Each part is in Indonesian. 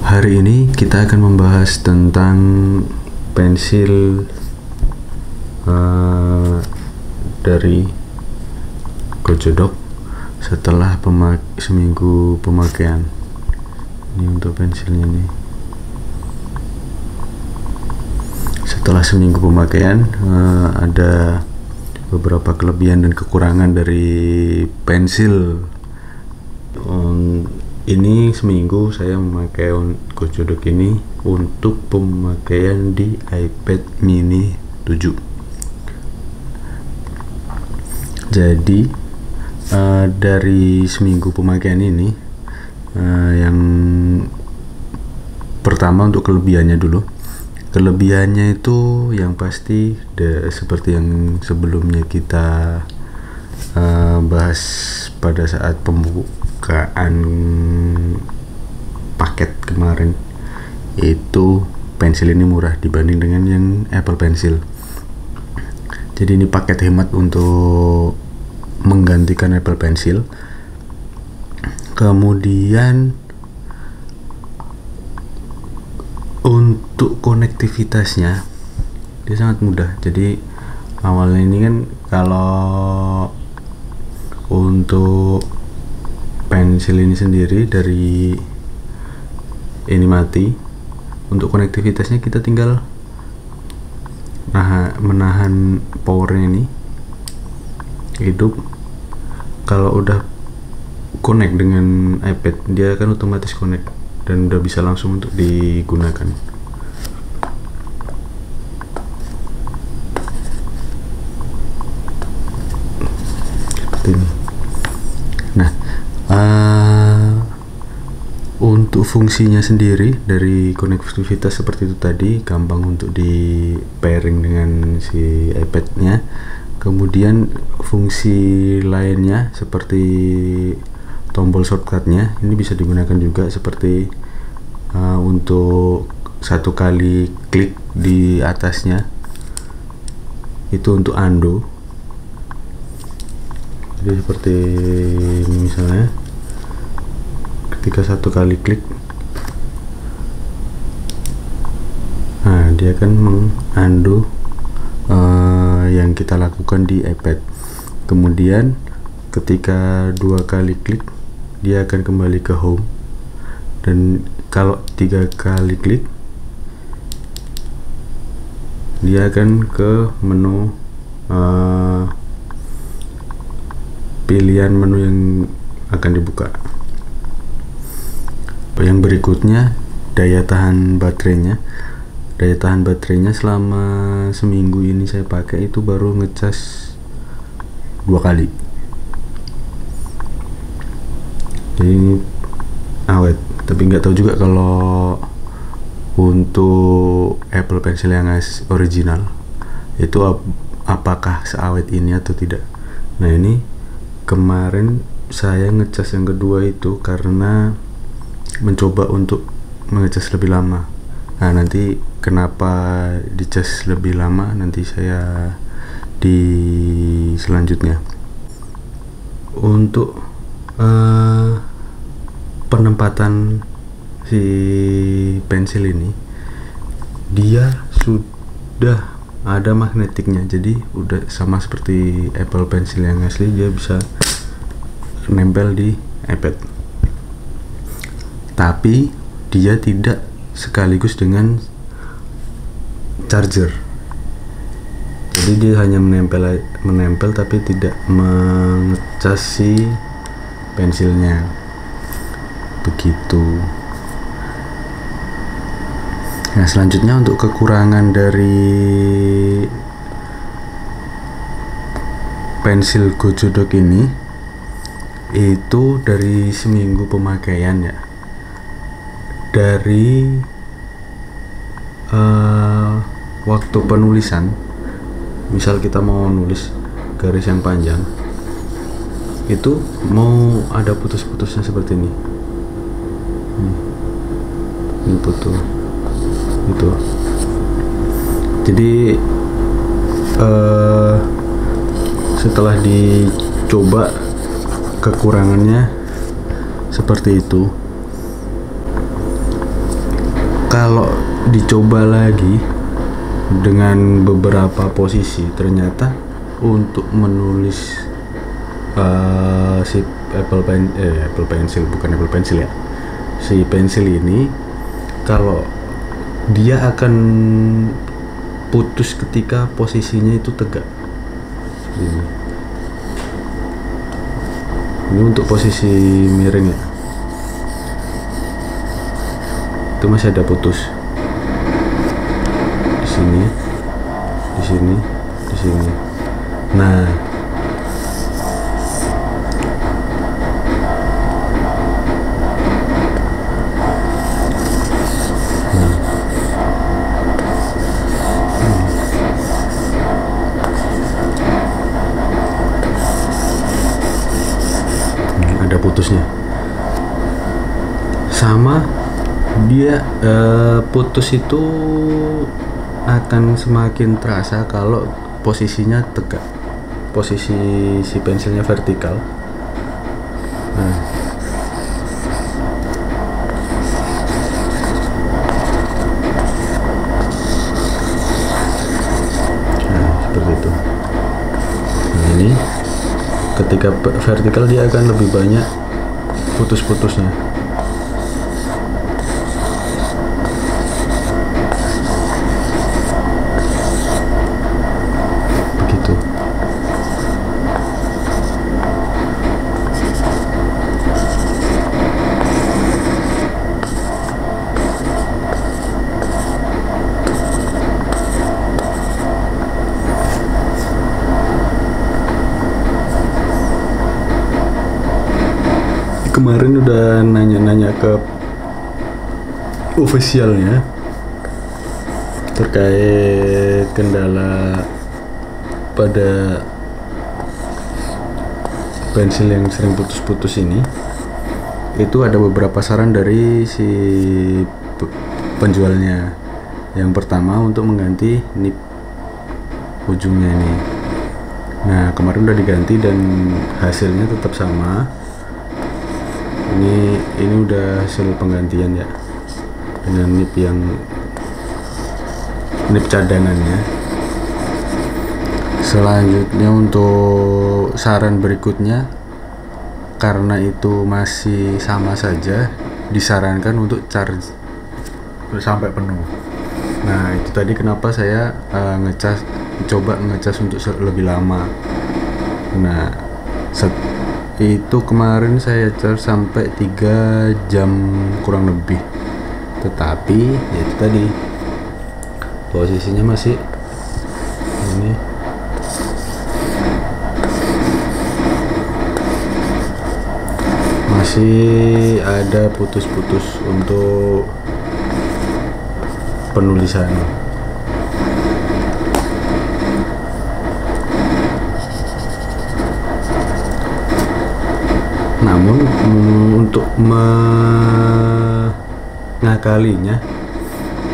Hari ini kita akan membahas tentang pensil dari Gojodoc setelah seminggu pemakaian. Ini untuk pensilnya nih. Setelah seminggu pemakaian, ada beberapa kelebihan dan kekurangan dari pensil. Ini seminggu saya memakai Gojodoc ini untuk pemakaian di iPad mini 7. Jadi dari seminggu pemakaian ini, yang pertama untuk kelebihannya dulu. Kelebihannya itu yang pasti seperti yang sebelumnya kita bahas pada saat pembukaan paket kemarin, itu pensil ini murah dibanding dengan yang Apple Pencil. Jadi ini paket hemat untuk menggantikan Apple Pencil. Kemudian untuk konektivitasnya dia sangat mudah. Jadi awalnya ini kan kalau untuk pensil ini sendiri dari ini mati, untuk konektivitasnya kita tinggal menahan powernya ini hidup. Kalau udah connect dengan iPad, dia akan otomatis connect dan udah bisa langsung untuk digunakan. Seperti ini. Nah, untuk fungsinya sendiri dari konektivitas seperti itu tadi, gampang untuk di pairing dengan si iPad-nya. Kemudian fungsi lainnya seperti tombol shortcut-nya ini bisa digunakan juga, seperti untuk satu kali klik di atasnya itu untuk undo. Jadi seperti ini misalnya, ketika satu kali klik, dia akan mengundo yang kita lakukan di iPad. Kemudian ketika dua kali klik, dia akan kembali ke home, dan kalau tiga kali klik, dia akan ke menu pilihan menu yang akan dibuka. Yang berikutnya, daya tahan baterainya. Daya tahan baterainya selama seminggu ini saya pakai itu baru ngecas 2 kali. Jadi ini awet, tapi nggak tahu juga kalau untuk Apple Pencil yang original itu apakah seawet ini atau tidak. Nah, ini kemarin saya ngecas yang kedua itu karena mencoba untuk mengecas lebih lama. Nah, nanti kenapa dicas lebih lama nanti saya di selanjutnya. Untuk penempatan si pensil ini, dia sudah ada magnetiknya, jadi udah sama seperti Apple Pencil yang asli, dia bisa nempel di iPad. Tapi dia tidak sekaligus dengan charger. Jadi dia hanya menempel tapi tidak mengecas si pensilnya. Begitu. Nah, selanjutnya untuk kekurangan dari pensil Gojodoc ini, itu dari seminggu pemakaian ya. Dari waktu penulisan, misal kita mau nulis garis yang panjang, itu mau ada putus-putusnya seperti ini. Ini putus itu. Jadi setelah dicoba, kekurangannya seperti itu. dicoba lagi dengan beberapa posisi, ternyata untuk menulis si Apple Pencil, bukan Apple Pencil ya, si pensil ini, kalau dia akan putus ketika posisinya itu tegak. Ini untuk posisi miring ya, itu masih ada putus di sini, di sini, di sini. Nah, ada putusnya. Sama dia putus itu akan semakin terasa kalau posisinya tegak, posisi si pensilnya vertikal. Nah, seperti itu. Nah, ini ketika vertikal dia akan lebih banyak putus-putusnya. Begitu. Kemarin udah nanya-nanya ke officialnya terkait kendala pada pensil yang sering putus-putus ini. Itu ada beberapa saran dari si penjualnya. Yang pertama untuk mengganti nip ujungnya ini. Nah, kemarin udah diganti dan hasilnya tetap sama. Ini udah hasil penggantian ya, dengan nip cadangannya. Selanjutnya untuk saran berikutnya, karena itu masih sama saja, disarankan untuk charge sampai penuh. Nah, itu tadi kenapa saya coba ngecas untuk lebih lama. Nah, itu kemarin saya charge sampai 3 jam kurang lebih, tetapi ya itu tadi posisinya masih ini, masih ada putus-putus untuk penulisan. Namun untuk mengakalinya,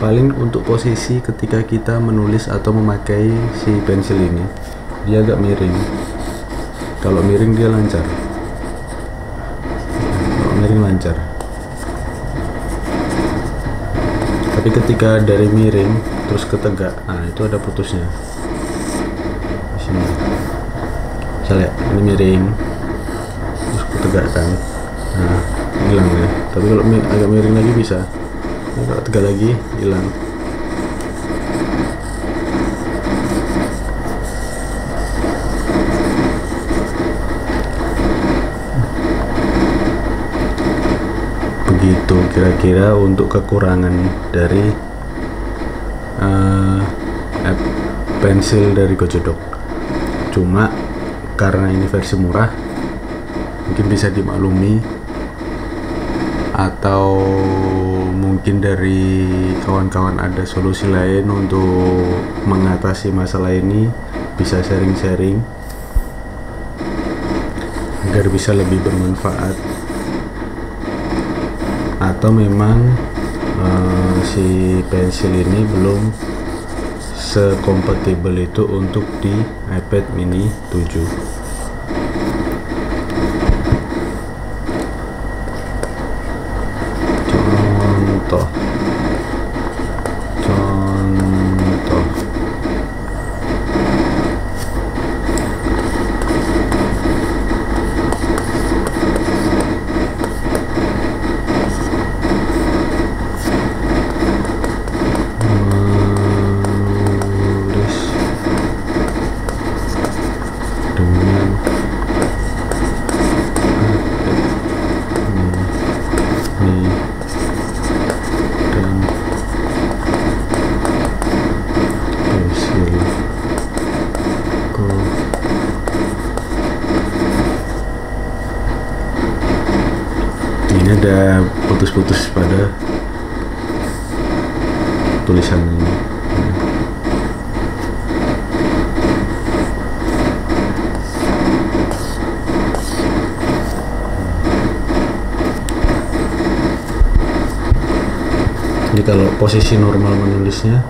paling untuk posisi ketika kita menulis atau memakai si pensil ini, dia agak miring. Kalau miring dia lancar. Kalau miring lancar. Tapi ketika dari miring terus ke tegak, nah itu ada putusnya. Di sini. Misalnya ini miring, tegakkan, nah hilang ya. Tapi kalau agak miring lagi bisa, nah, kalau tegak lagi hilang. Begitu kira-kira untuk kekurangan dari pensil dari Gojodoc. Cuma karena ini versi murah, mungkin bisa dimaklumi, atau mungkin dari kawan-kawan ada solusi lain untuk mengatasi masalah ini, bisa sharing-sharing agar bisa lebih bermanfaat. Atau memang si pensil ini belum sekompatibel itu untuk di iPad mini 7. Contoh putus-putus pada tulisan ini. Jadi kalau posisi normal menulisnya